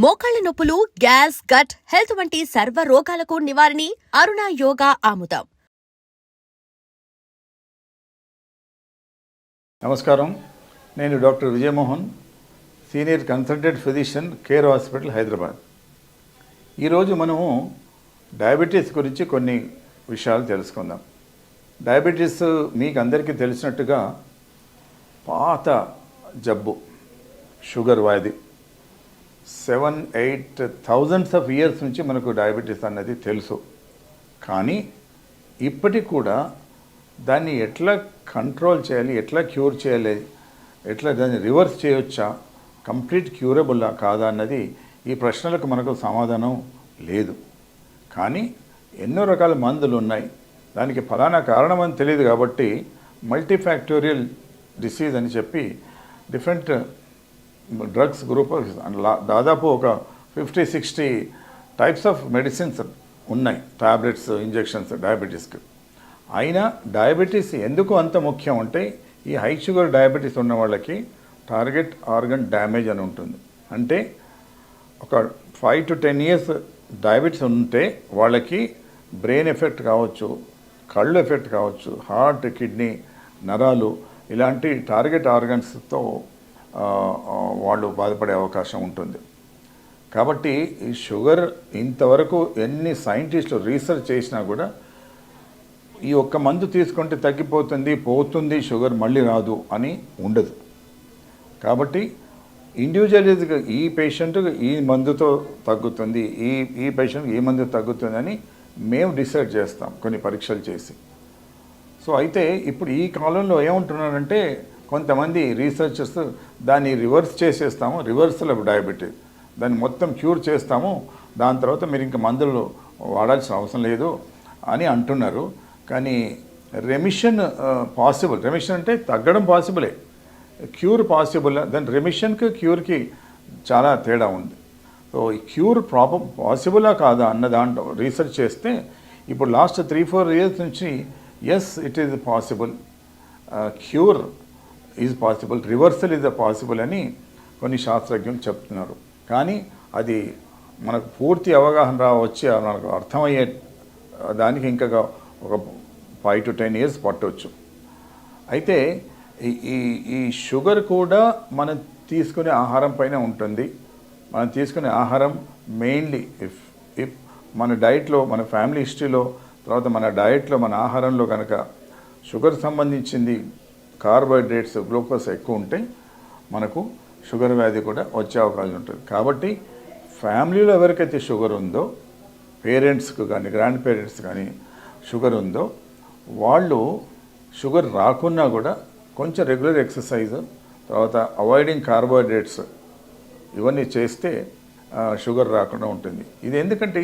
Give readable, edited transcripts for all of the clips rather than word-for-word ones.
మోకాళ్ల నొప్పులు, gas, gut health వంటి సర్వ రోగాలకు నివారణి అరుణ యోగా ఆముదం. నమస్కారం, నేను doctor Vijayamohan, senior consultant physician, care hospital, Hyderabad. ఈరోజు మనము డయాబెటీస్ గురించి కొన్ని విషయాలు తెలుసుకుందాం. డయాబెటీస్ మీకు అందరికీ తెలిసినట్టుగా పాత జబ్బు, షుగర్ వ్యాధి. 7-8 థౌజండ్స్ ఆఫ్ ఇయర్స్ నుంచి మనకు డయాబెటీస్ అన్నది తెలుసు. కానీ ఇప్పటికి కూడా దాన్ని ఎట్లా కంట్రోల్ చేయాలి, ఎట్లా క్యూర్ చేయాలి, ఎట్లా దాన్ని రివర్స్ చేయొచ్చా, కంప్లీట్ క్యూరబుల్లా కాదా అన్నది ఈ ప్రశ్నలకు మనకు సమాధానం లేదు. కానీ ఎన్నో రకాల మందులు ఉన్నాయి. దానికి ఫలానా కారణం అని తెలియదు కాబట్టి మల్టీఫ్యాక్టోరియల్ డిసీజ్ అని చెప్పి డిఫరెంట్ డ్రగ్స్ గ్రూప్ దాదాపు ఒక 50-60 టైప్స్ ఆఫ్ మెడిసిన్స్ ఉన్నాయి, టాబ్లెట్స్, ఇంజెక్షన్స్ డయాబెటీస్కి. అయినా డయాబెటీస్ ఎందుకు అంత ముఖ్యం అంటే, ఈ హై షుగర్ డయాబెటీస్ ఉన్న వాళ్ళకి టార్గెట్ ఆర్గన్ డ్యామేజ్ అని ఉంటుంది. అంటే ఒక 5 to 10 ఇయర్స్ డయాబెటీస్ ఉంటే వాళ్ళకి బ్రెయిన్ ఎఫెక్ట్ కావచ్చు, కళ్ళు ఎఫెక్ట్ కావచ్చు, హార్ట్, కిడ్నీ, నరాలు ఇలాంటి టార్గెట్ ఆర్గన్స్తో వాళ్ళు బాధపడే అవకాశం ఉంటుంది. కాబట్టి ఈ షుగర్ ఇంతవరకు ఎన్ని సైంటిస్టులు రీసెర్చ్ చేసినా కూడా ఈ ఒక్క మందు తీసుకుంటే పోతుంది షుగర్ మళ్ళీ రాదు అని ఉండదు. కాబట్టి ఇండివిజువల్గా ఈ పేషెంట్కి ఈ మందుతో తగ్గుతుంది, ఈ పేషెంట్కి ఈ మందు తగ్గుతుంది అని మేము డిసైడ్ చేస్తాం కొన్ని పరీక్షలు చేసి. సో అయితే ఇప్పుడు ఈ కాలంలో ఏమంటున్నారంటే కొంతమంది రీసెర్చర్స్ దాన్ని రివర్స్ చేసేస్తాము, రివర్సల్ ఆఫ్ డయాబెటీస్, దాన్ని మొత్తం క్యూర్ చేస్తాము, దాని తర్వాత మీరు ఇంకా మందులు వాడాల్సిన అవసరం లేదు అని అంటున్నారు. కానీ రెమిషన్ పాసిబుల్, రెమిషన్ అంటే తగ్గడం పాసిబులే, క్యూర్ పాసిబుల్. దాని రెమిషన్కి క్యూర్కి చాలా తేడా ఉంది. సో ఈ క్యూర్ పాసిబులా కాదా అన్న దాంట్లో రీసెర్చ్ చేస్తే ఇప్పుడు లాస్ట్ 3-4 ఇయర్స్ నుంచి yes it is possible, cure is possible, reversal is possible అని కొన్ని శాస్త్రజ్ఞులు చెప్తున్నారు. కానీ అది మనకు పూర్తి అవగాహన వచ్చి మనకు అర్థమయ్యే దానికి ఇంకా ఒక 5 to 10 ఇయర్స్ పట్టవచ్చు. అయితే ఈ షుగర్ కూడా మనం తీసుకునే ఆహారం పైన ఉంటుంది. మనం తీసుకునే ఆహారం మెయిన్లీ ఇఫ్ మన డైట్లో, మన ఫ్యామిలీ హిస్టరీలో, తర్వాత మన డైట్లో, మన ఆహారంలో కనుక షుగర్ సంబంధించింది కార్బోహైడ్రేట్స్, గ్లూకోజ్ ఎక్కువ ఉంటే మనకు షుగర్ వ్యాధి కూడా వచ్చే అవకాశం ఉంటుంది. కాబట్టి ఫ్యామిలీలో ఎవరికైతే షుగర్ ఉందో, పేరెంట్స్కి కానీ గ్రాండ్ పేరెంట్స్ కానీ షుగర్ ఉందో, వాళ్ళు షుగర్ రాకున్నా కూడా కొంచెం రెగ్యులర్ ఎక్సర్సైజ్, తర్వాత అవాయిడింగ్ కార్బోహైడ్రేట్స్ ఇవన్నీ చేస్తే షుగర్ రాకుండా ఉంటుంది. ఇది ఎందుకంటే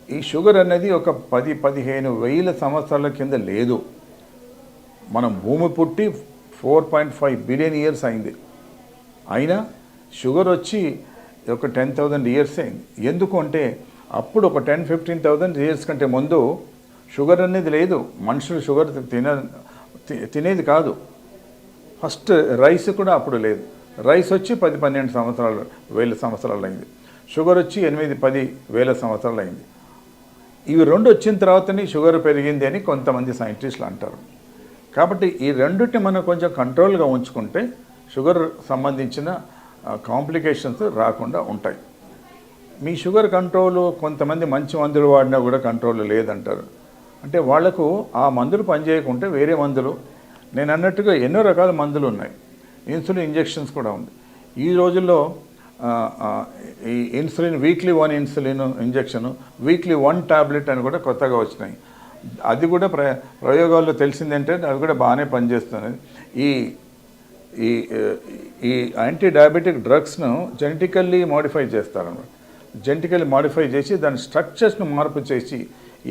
ఈ షుగర్ అనేది ఒక 10-15 వేల సంవత్సరాల కింద లేదు. మనం భూమి పుట్టి 4.5 బిలియన్ ఇయర్స్ అయింది. అయినా షుగర్ వచ్చి ఒక 10,000 ఇయర్స్ అయింది. ఎందుకు అంటే అప్పుడు ఒక 10-15,000 ఇయర్స్ కంటే ముందు షుగర్ అనేది లేదు. మనుషులు షుగర్ తినేది కాదు. ఫస్ట్ రైస్ కూడా అప్పుడు లేదు. రైస్ వచ్చి 10-12 వేల సంవత్సరాలు అయింది. షుగర్ వచ్చి 8-10 వేల సంవత్సరాలు అయింది. ఇవి రెండు వచ్చిన తర్వాతనే షుగర్ పెరిగింది అని కొంతమంది సైంటిస్టులు అంటారు. కాబట్టి ఈ రెండుని మనం కొంచెం కంట్రోల్గా ఉంచుకుంటే షుగర్ సంబంధించిన కాంప్లికేషన్స్ రాకుండా ఉంటాయి. మీ షుగర్ కంట్రోల్ కొంతమంది మంచి మందులు వాడినా కూడా కంట్రోల్ లేదంటారు. అంటే వాళ్లకు ఆ మందులు పనిచేయకుంటే వేరే మందులు, నేను అన్నట్టుగా ఎన్నో రకాల మందులు ఉన్నాయి. ఇన్సులిన్ ఇంజెక్షన్స్ కూడా ఉంది. ఈ రోజుల్లో ఈ insulin weekly 1 insulin injection, weekly 1 tablet అని కూడా కొత్తగా వచ్చినాయి. అది కూడా ప్రయోగాల్లో తెలిసిందంటే అవి కూడా బాగానే పనిచేస్తున్నాయి. ఈ యాంటీ డయాబెటిక్ డ్రగ్స్ను జెనెటికల్లీ మాడిఫై చేస్తారన్నమాట. జెనెటికల్లీ మాడిఫై చేసి దాని స్ట్రక్చర్స్ను మార్పు చేసి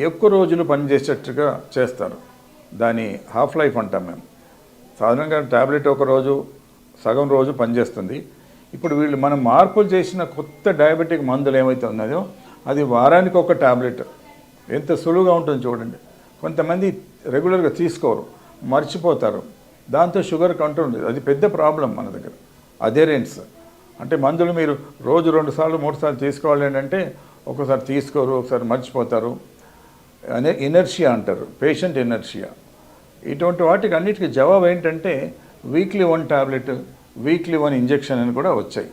ఎక్కువ రోజులు పనిచేసేట్టుగా చేస్తారు. దాని హాఫ్ లైఫ్ అంటాం మేము. సాధారణంగా టాబ్లెట్ ఒక రోజు, సగం రోజు పనిచేస్తుంది. ఇప్పుడు వీళ్ళు మనం మార్పులు చేసిన కొత్త డయాబెటిక్ మందులు ఏమైతే ఉన్నాయో అది వారానికి ఒక టాబ్లెట్. ఎంత సులువుగా ఉంటుంది చూడండి. కొంతమంది రెగ్యులర్గా తీసుకోరు, మర్చిపోతారు. దాంతో షుగర్ కంట్రోల్, అది పెద్ద ప్రాబ్లం మన దగ్గర. అథెరెన్స్ అంటే మందులు మీరు రోజు 2 సార్లు 3 సార్లు తీసుకోవాలి అంటే ఒక్కోసారి తీసుకోరు, ఒకసారి మర్చిపోతారు. అనే ఇనర్షియా అంటారు, పేషెంట్ ఇనర్షియా. ఇటువంటి వాటికి అన్నిటికీ జవాబు ఏంటంటే వీక్లీ 1 టాబ్లెట్, వీక్లీ 1 ఇంజెక్షన్ అని కూడా వచ్చాయి.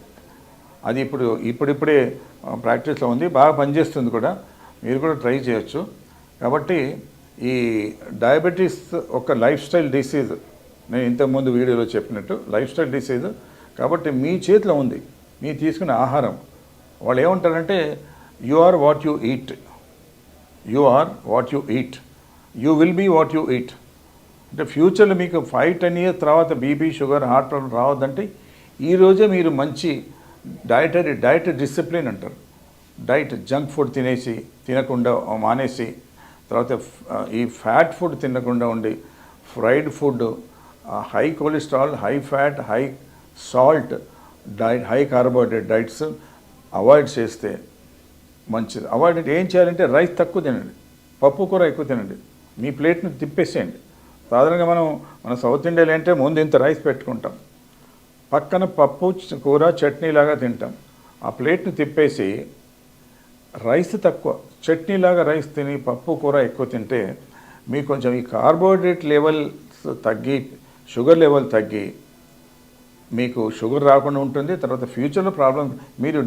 అది ఇప్పుడిప్పుడే ప్రాక్టీస్లో ఉంది, బాగా పనిచేస్తుంది కూడా. మీరు కూడా ట్రై చేయొచ్చు. కాబట్టి ఈ డయాబెటీస్ ఒక లైఫ్ స్టైల్ డిసీజ్. నేను ఇంతకుముందు వీడియోలో చెప్పినట్టు లైఫ్ స్టైల్ డిసీజ్. కాబట్టి మీ చేతిలో ఉంది, మీరు తీసుకునే ఆహారం. వాళ్ళు ఏమంటారంటే you are what you eat, you are what you eat, you will be what you eat. అంటే ఫ్యూచర్లో మీకు 5-10 ఇయర్స్ తర్వాత బీపీ, షుగర్, హార్ట్ ప్రాబ్లం రావద్దంటే ఈరోజే మీరు మంచి డైట్ డిసిప్లిన్ అంటారు. డైట్ జంక్ ఫుడ్ తినకుండా మానేసి, తర్వాత ఈ ఫ్యాట్ ఫుడ్ తినకుండా ఉండి, fried food, high cholesterol, high fat, high salt diet, high carbohydrate diets avoid చేస్తే మంచిది. అవాయిడ్ అంటే ఏం చేయాలంటే రైస్ తక్కువ తినండి, పప్పు కూర ఎక్కువ తినండి, మీ ప్లేట్ని తిప్పేసేయండి. సాధారణంగా మన సౌత్ ఇండియాలో అంటే ముందు ఇంత రైస్ పెట్టుకుంటాం, పక్కన పప్పు కూర చట్నీలాగా తింటాం. ఆ ప్లేట్ని తిప్పేసి రైస్ తక్కువ, చట్నీలాగా రైస్ తిని పప్పు కూర ఎక్కువ తింటే మీకు కొంచెం ఈ కార్బోహైడ్రేట్ లెవెల్స్ తగ్గి, షుగర్ లెవెల్ తగ్గి మీకు షుగర్ రాకుండా ఉంటుంది. తర్వాత ఫ్యూచర్లో ప్రాబ్లం, మీరు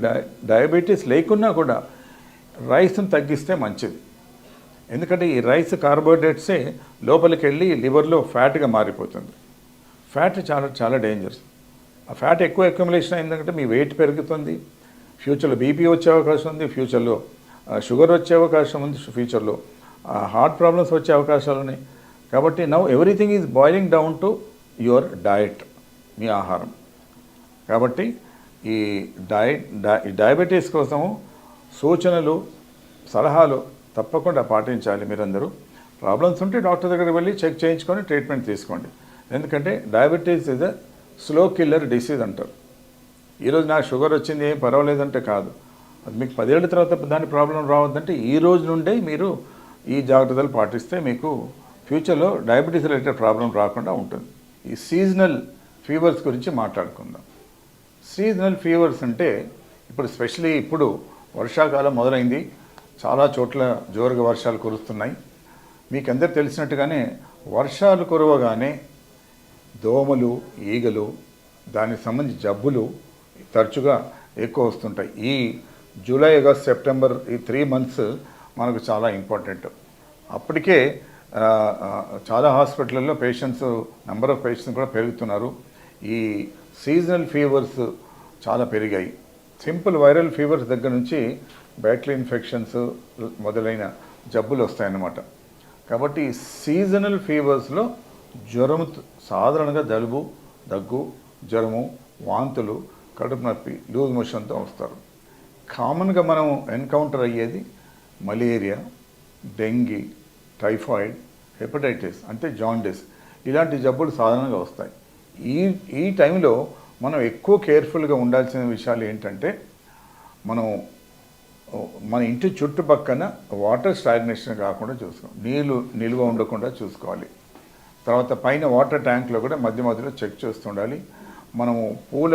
డయాబెటీస్ లేకున్నా కూడా రైస్ని తగ్గిస్తే మంచిది. ఎందుకంటే ఈ రైస్ కార్బోహైడ్రేట్సే లోపలికి వెళ్ళి లివర్లో ఫ్యాట్గా మారిపోతుంది. ఫ్యాట్ చాలా చాలా డేంజరస్. ఆ ఫ్యాట్ ఎక్కువ అక్యుములేషన్ అయిందంటే మీ వెయిట్ పెరుగుతుంది, ఫ్యూచర్లో బీపీ వచ్చే అవకాశం ఉంది, ఫ్యూచర్లో షుగర్ వచ్చే అవకాశం ఉంది, ఫ్యూచర్లో హార్ట్ ప్రాబ్లమ్స్ వచ్చే అవకాశాలు ఉన్నాయి. కాబట్టి now everything is boiling down to your diet, మీ ఆహారం. కాబట్టి ఈ డయాబెటీస్ కోసము సూచనలు, సలహాలు తప్పకుండా పాటించాలి. మీరందరూ ప్రాబ్లమ్స్ ఉంటే డాక్టర్ దగ్గరికి వెళ్ళి చెక్ చేయించుకొని ట్రీట్మెంట్ తీసుకోండి. ఎందుకంటే diabetes is a slow killer disease అంటారు. ఈరోజు నాకు షుగర్ వచ్చింది ఏం పర్వాలేదంటే కాదు, అది మీకు 10 ఏళ్ళ తర్వాత దాని ప్రాబ్లం రావద్దంటే ఈ రోజు నుండే మీరు ఈ జాగ్రత్తలు పాటిస్తే మీకు ఫ్యూచర్లో డయాబెటీస్ రిలేటెడ్ ప్రాబ్లం రాకుండా ఉంటుంది. ఈ సీజనల్ ఫీవర్స్ గురించి మాట్లాడుకుందాం. సీజనల్ ఫీవర్స్ అంటే ఇప్పుడు స్పెషలీ ఇప్పుడు వర్షాకాలం మొదలైంది, చాలా చోట్ల జోరుగా వర్షాలు కురుస్తున్నాయి. మీకు అందరు తెలిసినట్టుగానే వర్షాలు కురవగానే దోమలు, ఈగలు, దానికి సంబంధించి జబ్బులు తరచుగా ఎక్కువ వస్తుంటాయి. ఈ జూలై, ఆగస్ట్, సెప్టెంబర్ ఈ 3 మంత్స్ మనకు చాలా ఇంపార్టెంట్. అప్పటికే చాలా హాస్పిటల్లో నెంబర్ ఆఫ్ పేషెంట్స్ కూడా పెరుగుతున్నారు. ఈ సీజనల్ ఫీవర్స్ చాలా పెరిగాయి. సింపుల్ వైరల్ ఫీవర్స్ దగ్గర నుంచి బ్యాక్టీరియల్ ఇన్ఫెక్షన్స్ మొదలైన జబ్బులు వస్తాయన్నమాట. కాబట్టి సీజనల్ ఫీవర్స్లో జ్వరం, సాధారణంగా జలుబు, దగ్గు, జ్వరము, వాంతులు, కడుపు నొప్పి, లూజ్ మోషన్తో వస్తారు. కామన్గా మనం ఎన్కౌంటర్ అయ్యేది మలేరియా, డెంగీ, టైఫాయిడ్, హెపటైటిస్ అంటే జాండిస్, ఇలాంటి జబ్బులు సాధారణంగా వస్తాయి. ఈ టైంలో మనం ఎక్కువ కేర్ఫుల్గా ఉండాల్సిన విషయాలు ఏంటంటే మన ఇంటి చుట్టుపక్కన వాటర్ స్టాగ్నేషన్ కాకుండా చూసుకోవాలి, నీళ్ళు నిల్వ ఉండకుండా చూసుకోవాలి. తర్వాత పైన వాటర్ ట్యాంక్లో కూడా మధ్య మధ్యలో చెక్ చేస్తుండాలి. మనము పూల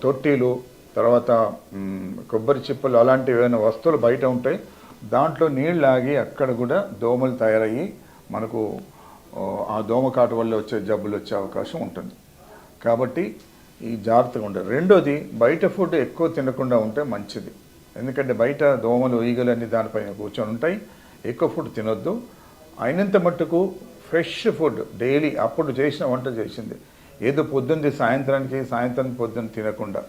తొట్టీలు, తర్వాత కొబ్బరి చిప్పలు అలాంటివి ఏమైనా వస్తువులు బయట ఉంటాయి, దాంట్లో నీళ్ళు ఆగి అక్కడ కూడా దోమలు తయారయ్యి మనకు ఆ దోమకాటు వల్ల వచ్చే జబ్బులు వచ్చే అవకాశం ఉంటుంది. కాబట్టి ఈ జాగ్రత్తగా ఉండాలి. రెండోది, బయట ఫుడ్ ఎక్కువ తినకుండా ఉంటే మంచిది. ఎందుకంటే బయట దోమలు, ఈగలు అన్నీ దానిపైన కూర్చొని ఉంటాయి. ఎక్కువ ఫుడ్ తినొద్దు. అయినంత మట్టుకు ఫ్రెష్ ఫుడ్ డైలీ, అప్పుడు చేసిన వంట చేసింది, ఏదో పొద్దున్నది సాయంత్రానికి, సాయంత్రం పొద్దున్న తినకుండా.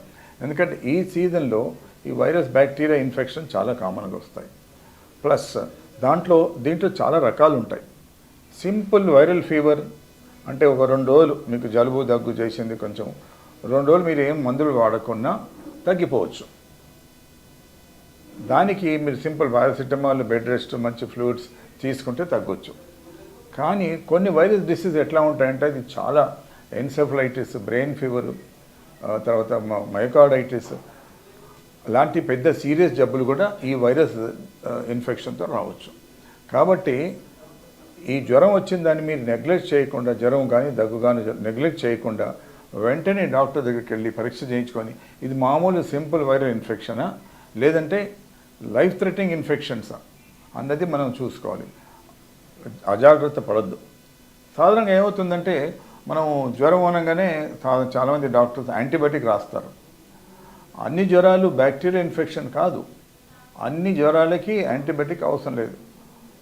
ఎందుకంటే ఈ సీజన్లో ఈ వైరస్, బ్యాక్టీరియా ఇన్ఫెక్షన్ చాలా కామన్గా వస్తాయి. ప్లస్ దీంట్లో చాలా రకాలు ఉంటాయి. సింపుల్ వైరల్ ఫీవర్ అంటే ఒక 2 రోజులు మీకు జలుబు, దగ్గు చేసింది, కొంచెం 2 రోజులు మీరు ఏం మందులు వాడకుండా తగ్గిపోవచ్చు. దానికి మీరు సింపుల్ పారాసిటమాల్, బెడ్ రెస్ట్, మంచి ఫ్లూయిడ్స్ తీసుకుంటే తగ్గొచ్చు. కానీ కొన్ని వైరస్ డిసీజ్ ఎట్లా ఉంటాయంటే అది చాలా ఎన్సెఫలైటిస్, బ్రెయిన్ ఫీవర్, తర్వాత మైకార్డైటిస్ లాంటి పెద్ద సీరియస్ జబ్బులు కూడా ఈ వైరస్ ఇన్ఫెక్షన్తో రావచ్చు. కాబట్టి ఈ జ్వరం వచ్చిన దాన్ని మీరు నెగ్లెక్ట్ చేయకుండా, జ్వరం కానీ దగ్గు కానీ నెగ్లెక్ట్ చేయకుండా వెంటనే డాక్టర్ దగ్గరికి వెళ్ళి పరీక్ష చేయించుకొని ఇది మామూలు సింపుల్ వైరల్ ఇన్ఫెక్షనా లేదంటే లైఫ్ థ్రెటనింగ్ ఇన్ఫెక్షన్సా అన్నది మనం చూసుకోవాలి. అజాగ్రత్త పడద్దు. సాధారణంగా ఏమవుతుందంటే మనం జ్వరం అనగానే చాలామంది డాక్టర్స్ యాంటీబయాటిక్ రాస్తారు. అన్ని జ్వరాలు బ్యాక్టీరియా ఇన్ఫెక్షన్ కాదు. అన్ని జ్వరాలకి యాంటీబయాటిక్ అవసరం లేదు.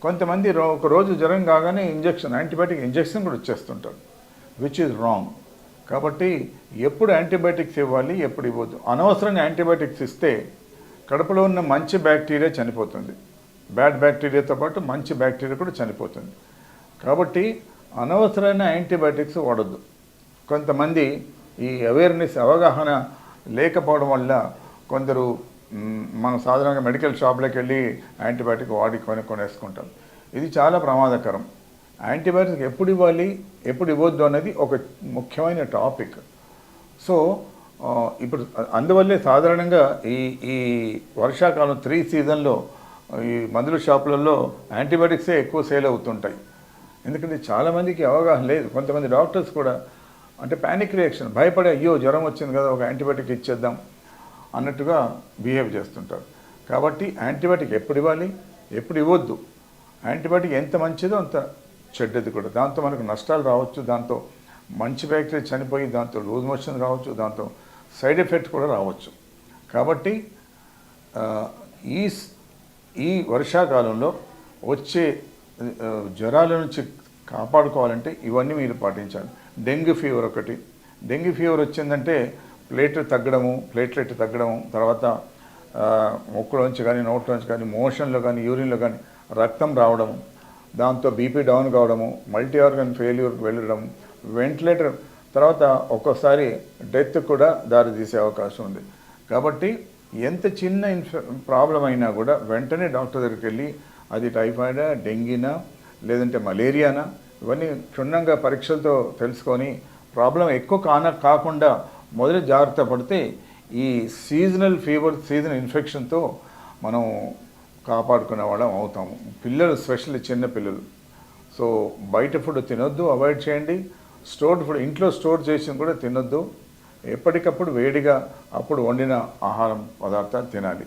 కొంతమంది ఒక రోజు జ్వరం కాగానే యాంటీబయాటిక్ ఇంజెక్షన్ కూడా వచ్చేస్తుంటారు, విచ్ ఈజ్ రాంగ్. కాబట్టి ఎప్పుడు యాంటీబయాటిక్స్ ఇవ్వాలి, ఎప్పుడు ఇవ్వద్దు. అనవసరంగా యాంటీబయాటిక్స్ ఇస్తే కడుపులో ఉన్న మంచి బ్యాక్టీరియా చనిపోతుంది, బ్యాడ్ బ్యాక్టీరియాతో పాటు మంచి బ్యాక్టీరియా కూడా చనిపోతుంది. కాబట్టి అనవసరమైన యాంటీబయాటిక్స్ వాడద్దు. కొంతమంది ఈ అవగాహన లేకపోవడం వల్ల కొందరు మనం సాధారణంగా మెడికల్ షాప్లోకి వెళ్ళి యాంటీబయాటిక్ కొనేసుకుంటాం. ఇది చాలా ప్రమాదకరం. యాంటీబయాటిక్ ఎప్పుడు ఇవ్వాలి, ఎప్పుడు ఇవ్వద్దు అనేది ఒక ముఖ్యమైన టాపిక్. సో ఇప్పుడు అందువల్లే సాధారణంగా ఈ వర్షాకాలం 3 సీజన్లో ఈ మందుల షాపులలో యాంటీబయాటిక్సే ఎక్కువ సేల్ అవుతుంటాయి. ఎందుకంటే చాలామందికి అవగాహన లేదు. కొంతమంది డాక్టర్స్ కూడా అంటే ప్యానిక్ రియాక్షన్, భయపడే అయ్యో జ్వరం వచ్చింది కదా ఒక యాంటీబయాటిక్ ఇచ్చేద్దాం అన్నట్టుగా బిహేవ్ చేస్తుంటారు. కాబట్టి యాంటీబయాటిక్ ఎప్పుడు ఇవ్వాలి, ఎప్పుడు ఇవ్వద్దు. యాంటీబయాటిక్ ఎంత మంచిదో అంత చెడ్డది కూడా. దాంతో మనకు నష్టాలు రావచ్చు, దాంతో మంచి బ్యాక్టీరియా చనిపోయి దాంతో లూజ్ మోషన్ రావచ్చు, దాంతో సైడ్ ఎఫెక్ట్ కూడా రావచ్చు. కాబట్టి ఈ వర్షాకాలంలో వచ్చే జ్వరాల నుంచి కాపాడుకోవాలంటే ఇవన్నీ మీరు పాటించాలి. డెంగ్యూ ఫీవర్ ఒకటి. డెంగ్యూ ఫీవర్ వచ్చిందంటే ప్లేట్లెట్ తగ్గడము, తర్వాత ముక్కులోంచి కానీ నోట్లోంచి కానీ మోషన్లో కానీ యూరిన్లో కానీ రక్తం రావడము, దాంతో బీపీ డౌన్ కావడము, మల్టీ ఆర్గన్ ఫెయిల్యూర్కి వెళ్ళడం, వెంటిలేటర్, తర్వాత ఒక్కోసారి డెత్ కూడా దారితీసే అవకాశం ఉంది. కాబట్టి ఎంత చిన్న ప్రాబ్లం అయినా కూడా వెంటనే డాక్టర్ దగ్గరికి వెళ్ళి అది టైఫాయిడా, డెంగీనా, లేదంటే మలేరియానా, ఇవన్నీ క్షుణ్ణంగా పరీక్షలతో తెలుసుకొని ప్రాబ్లం ఎక్కువ కాకుండా మొదటి జాగ్రత్త పడితే ఈ సీజనల్ ఇన్ఫెక్షన్తో మనం కాపాడుకునే వాళ్ళం అవుతాము. పిల్లలు, స్పెషల్లీ చిన్న పిల్లలు. సో బయట ఫుడ్ తినొద్దు, అవాయిడ్ చేయండి. స్టోర్డ్ ఫుడ్ ఇంట్లో స్టోర్ చేసి కూడా తినొద్దు. ఎప్పటికప్పుడు వేడిగా అప్పుడు వండిన ఆహారం పదార్థాలు తినాలి.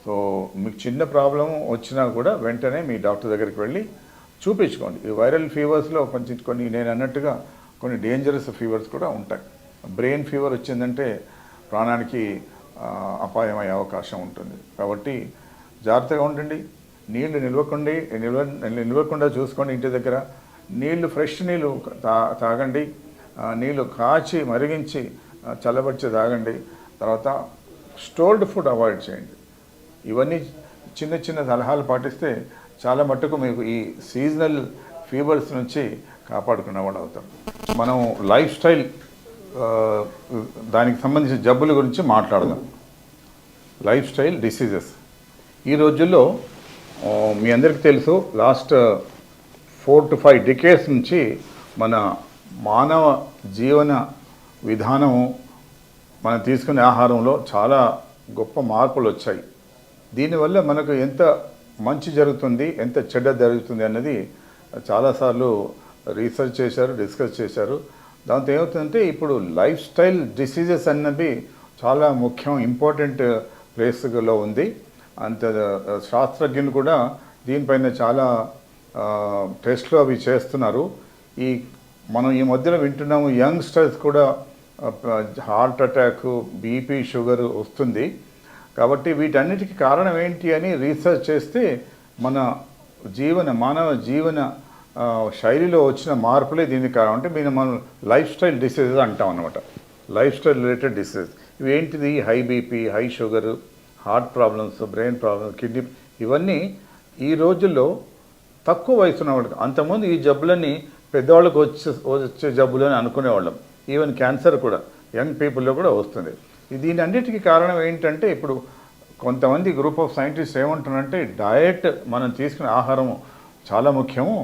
సో మీకు చిన్న ప్రాబ్లం వచ్చినా కూడా వెంటనే మీ డాక్టర్ దగ్గరికి వెళ్ళి చూపించుకోండి. ఈ వైరల్ ఫీవర్స్లో కొన్ని నేను అన్నట్టుగా కొన్ని డేంజరస్ ఫీవర్స్ కూడా ఉంటాయి. బ్రెయిన్ ఫీవర్ వచ్చిందంటే ప్రాణానికి అపాయమయ్యే అవకాశం ఉంటుంది. కాబట్టి జాగ్రత్తగా ఉండండి. నీళ్లు నిల్వకుండా చూసుకోండి. ఇంటి దగ్గర ఫ్రెష్ నీళ్ళు తాగండి. నీళ్ళు కాచి మరిగించి చల్లబరిచి తాగండి. తర్వాత స్టోర్డ్ ఫుడ్ అవాయిడ్ చేయండి. ఇవన్నీ చిన్న చిన్న సలహాలు పాటిస్తే చాలా మట్టుకు మీకు ఈ సీజనల్ ఫీవర్స్ నుంచి కాపాడుకునే వాళ్ళు అవుతాం. మనం లైఫ్ స్టైల్ దానికి సంబంధించిన జబ్బుల గురించి మాట్లాడదాం. లైఫ్ స్టైల్ డిసీజెస్ ఈ రోజుల్లో మీ అందరికీ తెలుసు, లాస్ట్ 4 to 5 decades నుంచి మన మానవ జీవన విధానం, మనం తీసుకునే ఆహారంలో చాలా గొప్ప మార్పులు వచ్చాయి. దీనివల్ల మనకు ఎంత మంచి జరుగుతుంది, ఎంత చెడ్డ జరుగుతుంది అన్నది చాలాసార్లు రీసెర్చ్ చేశారు, డిస్కస్ చేశారు. దాంతో ఏమవుతుందంటే ఇప్పుడు లైఫ్ స్టైల్ డిసీజెస్ అన్నవి చాలా ముఖ్యం, ఇంపార్టెంట్ ప్లేస్లో ఉంది. అంత శాస్త్రజ్ఞులు కూడా దీనిపైన చాలా టెస్ట్లు అవి చేస్తున్నారు. మనం ఈ మధ్యలో వింటున్నాము, యంగ్స్టర్స్ కూడా హార్ట్ అటాక్, బీపీ, షుగర్ వస్తుంది. కాబట్టి వీటన్నిటికీ కారణం ఏంటి అని రీసెర్చ్ చేస్తే మానవ జీవన శైలిలో వచ్చిన మార్పులే దీనికి కారణం. అంటే మనం లైఫ్ స్టైల్ డిసీజెస్ అంటాం అన్నమాట. లైఫ్ స్టైల్ రిలేటెడ్ డిసీజెస్ ఇవి ఏంటిది? High BP, high sugar, heart problems, brain problems, kidney, ఇవన్నీ ఈ రోజుల్లో తక్కువ వయసు ఉన్నవాళ్ళకి. అంతకుముందు ఈ జబ్బులన్నీ పెద్దవాళ్ళకు వచ్చే జబ్బులు అని అనుకునేవాళ్ళం. ఈవెన్ క్యాన్సర్ కూడా యంగ్ పీపుల్లో కూడా వస్తుంది. దీని అన్నిటికీ కారణం ఏంటంటే ఇప్పుడు కొంతమంది గ్రూప్ ఆఫ్ సైంటిస్ట్ ఏమంటున్నారంటే డయట్, మనం తీసుకునే ఆహారం చాలా ముఖ్యము,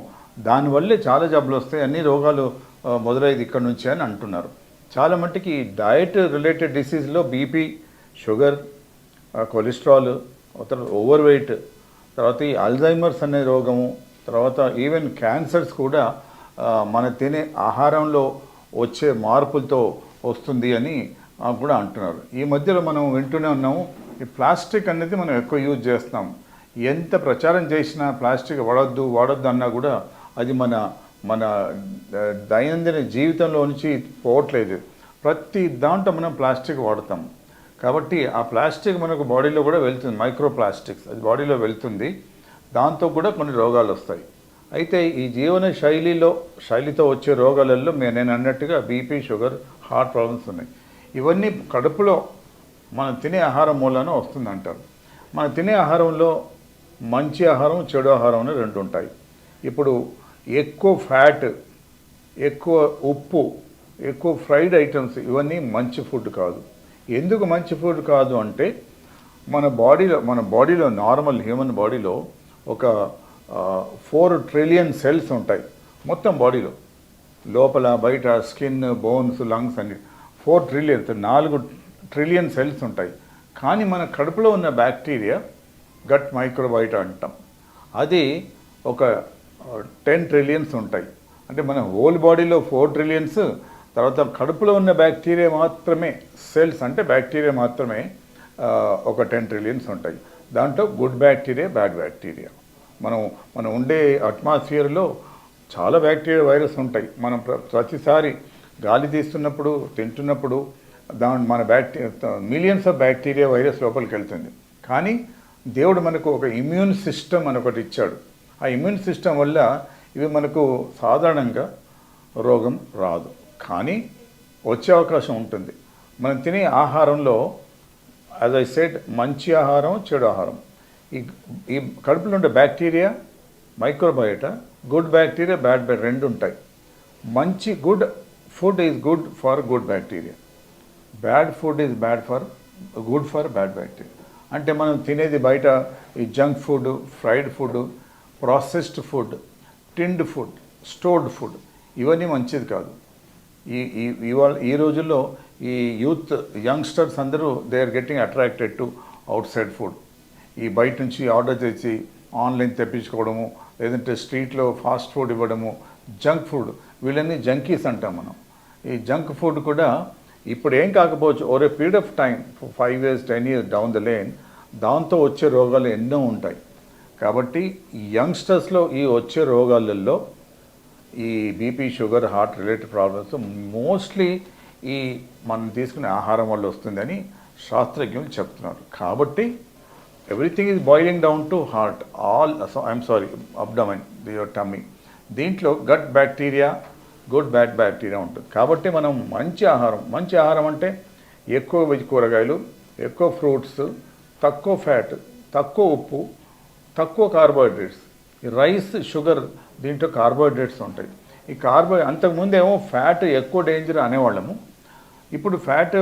దానివల్లే చాలా జబ్బులు వస్తాయి, అన్ని రోగాలు మొదలయ్యేది ఇక్కడ నుంచి అని అంటున్నారు. చాలా మట్టుకి డయట్ రిలేటెడ్ డిసీజ్లో బీపీ, షుగర్, కొలెస్ట్రాల్, తర్వాత ఓవర్ వెయిట్, తర్వాత ఈ అల్జైమర్స్ అనే రోగము, తర్వాత ఈవెన్ క్యాన్సర్స్ కూడా మన తినే ఆహారంలో వచ్చే మార్పులతో వస్తుంది అని కూడా అంటున్నారు. ఈ మధ్యలో మనం వింటూనే ఉన్నాము, ఈ ప్లాస్టిక్ అనేది మనం ఎక్కువ యూజ్ చేస్తున్నాం. ఎంత ప్రచారం చేసినా ప్లాస్టిక్ వాడొద్దు అన్నా కూడా అది మన మన దైనందిన జీవితంలో నుంచి పోవట్లేదు. ప్రతి దాంట్లో మనం ప్లాస్టిక్ వాడతాం. కాబట్టి ఆ ప్లాస్టిక్ మనకు బాడీలో కూడా వెళ్తుంది, మైక్రో ప్లాస్టిక్స్ అది బాడీలో వెళ్తుంది. దాంతో కూడా కొన్ని రోగాలు వస్తాయి. అయితే ఈ జీవన శైలితో వచ్చే రోగాలలో నేను అన్నట్టుగా బీపీ, షుగర్, హార్ట్ ప్రాబ్లమ్స్ ఉన్నాయి. ఇవన్నీ కడుపులో మనం తినే ఆహారం మూలాన వస్తుందంటారు. మనం తినే ఆహారంలో మంచి ఆహారం, చెడు ఆహారం అని రెండు ఉంటాయి. ఇప్పుడు ఎక్కువ ఫ్యాట్, ఎక్కువ ఉప్పు, ఎక్కువ ఫ్రైడ్ ఐటమ్స్ ఇవన్నీ మంచి ఫుడ్ కాదు. ఎందుకు మంచి ఫుడ్ కాదు అంటే మన బాడీలో నార్మల్ హ్యూమన్ బాడీలో ఒక 4 ట్రిలియన్ సెల్స్ ఉంటాయి మొత్తం బాడీలో, లోపల బయట స్కిన్, బోన్స్, లంగ్స్ అన్ని 4 ట్రిలియన్ 4 ట్రిలియన్ సెల్స్ ఉంటాయి. కానీ మన కడుపులో ఉన్న బ్యాక్టీరియా గట్ మైక్రోబైట్ అంటాం, అది ఒక 10 ట్రిలియన్స్ ఉంటాయి. అంటే మన హోల్ బాడీలో 4 ట్రిలియన్స్, తర్వాత కడుపులో ఉన్న బ్యాక్టీరియా మాత్రమే సెల్స్, అంటే బ్యాక్టీరియా మాత్రమే ఒక 10 ట్రిలియన్స్ ఉంటాయి. దాంట్లో గుడ్ బ్యాక్టీరియా, బ్యాడ్ బ్యాక్టీరియా. మనం ఉండే అట్మాస్ఫియర్లో చాలా బ్యాక్టీరియా, వైరస్ ఉంటాయి. మనం ప్రతిసారి గాలి తీస్తున్నప్పుడు, తింటున్నప్పుడు మన మిలియన్స్ ఆఫ్ బ్యాక్టీరియా, వైరస్ లోపలికి వెళ్తుంది. కానీ దేవుడు మనకు ఒక ఇమ్యూన్ సిస్టమ్ అని ఒకటి ఇచ్చాడు. ఆ ఇమ్యూన్ సిస్టమ్ వల్ల ఇవి మనకు సాధారణంగా రోగం రాదు, కానీ వచ్చే అవకాశం ఉంటుంది. మనం తినే ఆహారంలో యాజ్ ఐ సెడ్ మంచి ఆహారం, చెడు ఆహారం. ఈ కడుపులో ఉండే bacteria, microbiota, good bacteria, bad bacteria రెండు ఉంటాయి. Good food is good for good bacteria, bad food is good for bad bacteria. అంటే మనం తినేది బయట ఈ junk food, fried food, processed food, tinned food, stored food ఇవన్నీ మంచిది కాదు. ఈ రోజుల్లో ఈ యంగ్స్టర్స్ అందరూ they are getting attracted to outside food. ఈ బయట నుంచి ఆర్డర్ చేసి ఆన్లైన్ తెప్పించుకోవడము, లేదంటే స్ట్రీట్లో ఫాస్ట్ ఫుడ్ ఇవ్వడము, జంక్ ఫుడ్, వీళ్ళని జంకీస్ అంటాం మనం. ఈ జంక్ ఫుడ్ కూడా ఇప్పుడు ఏం కాకపోవచ్చు, over a period of time 5 years 10 years down the lane దాంతో వచ్చే రోగాలు ఎన్నో ఉంటాయి. కాబట్టి యంగ్స్టర్స్లో ఈ వచ్చే రోగాలలో ఈ BP, sugar, heart related problems mostly ఈ మనం తీసుకునే ఆహారం వల్ల వస్తుందని శాస్త్రజ్ఞులు చెప్తున్నారు. కాబట్టి everything is boiling down to heart, abdomen, your tummy. దీంట్లో gut bacteria, good bad bacteria ఉంటుంది. కాబట్టి మనం మంచి ఆహారం అంటే ఎక్కువ వెజ్ కూరగాయలు, ఎక్కువ ఫ్రూట్స్, తక్కువ ఫ్యాట్, తక్కువ ఉప్పు, తక్కువ కార్బోహైడ్రేట్స్. ఈ రైస్, షుగర్ దీంట్లో కార్బోహైడ్రేట్స్ ఉంటాయి. ఈ అంతకుముందేమో ఫ్యాట్ ఎక్కువ డేంజర్ అనేవాళ్ళము, ఇప్పుడు ఫ్యాట్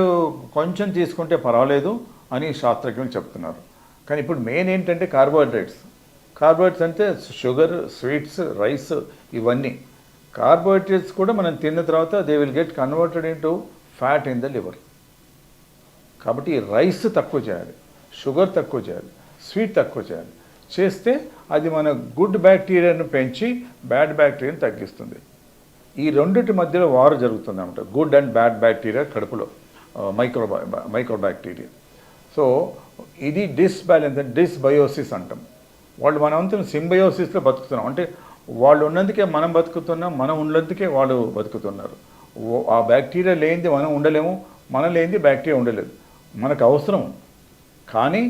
కొంచెం తీసుకుంటే పర్వాలేదు అని శాస్త్రజ్ఞులు చెప్తున్నారు. కానీ ఇప్పుడు మెయిన్ ఏంటంటే కార్బోహైడ్రేట్స్ అంటే షుగర్, స్వీట్స్, రైస్ ఇవన్నీ. కార్బోహైడ్రేట్స్ కూడా మనం తిన్న తర్వాత they will get converted into fat in the liver. కాబట్టి రైస్ తక్కువ చేయాలి, షుగర్ తక్కువ చేయాలి, స్వీట్ తక్కువ చేయాలి. చేస్తే అది మన గుడ్ బ్యాక్టీరియాను పెంచి బ్యాడ్ బ్యాక్టీరియాను తగ్గిస్తుంది. ఈ రెండింటి మధ్యలో వారు జరుగుతుంది అన్నమాట, గుడ్ అండ్ బ్యాడ్ బ్యాక్టీరియా కడుపులో, మైక్రో బ్యాక్టీరియా. సో ఇది డిస్బ్యాలెన్స్, డిస్బయోసిస్ అంటాం. మనం అంతా సింబయోసిస్లో బతుకుతున్నాం. అంటే వాళ్ళు ఉన్నందుకే మనం బతుకుతున్నాం, మనం ఉన్నందుకే వాళ్ళు బతుకుతున్నారు. ఆ బ్యాక్టీరియా లేనిది మనం ఉండలేము, మనం లేనిది బ్యాక్టీరియా ఉండలేదు. మనకు అవసరం, కానీ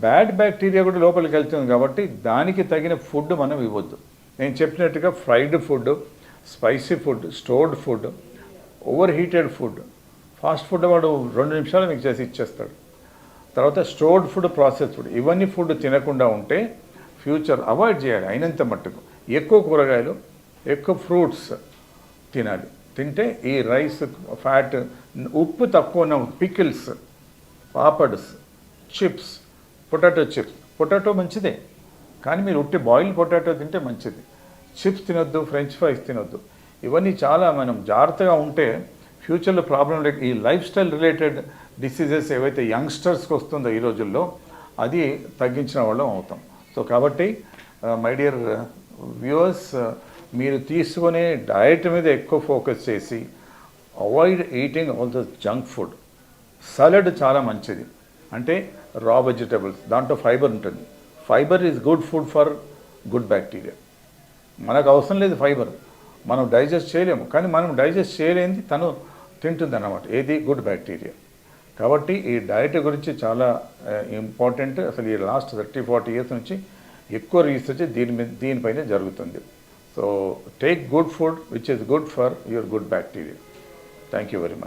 బ్యాడ్ బ్యాక్టీరియా కూడా లోపలికి వెళ్తుంది. కాబట్టి దానికి తగిన ఫుడ్ మనం ఇవ్వద్దు. నేను చెప్పినట్టుగా fried food, spicy food, stored food, over heated food, fast food వాడు 2 నిమిషాలు మీకు చేసి ఇచ్చేస్తాడు. తర్వాత స్టోర్డ్ ఫుడ్, ప్రాసెస్ ఫుడ్, ఇవన్నీ ఫుడ్ తినకుండా ఉంటే ఫ్యూచర్ అవాయిడ్ చేయాలి. అయినంత మట్టుకు ఎక్కువ కూరగాయలు, ఎక్కువ ఫ్రూట్స్ తినాలి. తింటే ఈ రైస్, ఫ్యాట్, ఉప్పు తక్కువ ఉన్న పికిల్స్, పాపడ్స్, చిప్స్, పొటాటో మంచిదే, కానీ మీరు ఉట్టి బాయిల్డ్ పొటాటో తింటే మంచిది. చిప్స్ తినొద్దు, ఫ్రెంచ్ ఫ్రైస్ తినొద్దు. ఇవన్నీ చాలా మనం జాగ్రత్తగా ఉంటే ఫ్యూచర్లో ప్రాబ్లం లేక ఈ లైఫ్ స్టైల్ రిలేటెడ్ డిసీజెస్ ఏవైతే యంగ్స్టర్స్కి వస్తుందో ఈ రోజుల్లో అది తగ్గించిన వాళ్ళం అవుతాం. సో కాబట్టి మై డియర్ వ్యూవర్స్, మీరు తీసుకునే డయట్ మీద ఎక్కువ ఫోకస్ చేసి avoid eating all the junk food. Salad చాలా మంచిది, అంటే రా వెజిటబుల్స్, దాంట్లో ఫైబర్ ఉంటుంది. Fibre is good food for good bacteria. మనకు అవసరం లేదు ఫైబర్, మనం డైజెస్ట్ చేయలేము, కానీ మనం డైజెస్ట్ చేయలేనిది తను తింటుంది అన్నమాట, ఏది గుడ్ బ్యాక్టీరియా. కాబట్టి ఈ డైట్ గురించి చాలా ఇంపార్టెంట్. అసలు ఈ లాస్ట్ 30-40 ఇయర్స్ నుంచి ఎక్కువ రీసెర్చ్ దీనిపైన జరుగుతుంది. So take good food which is good for your good bacteria. Thank you very much.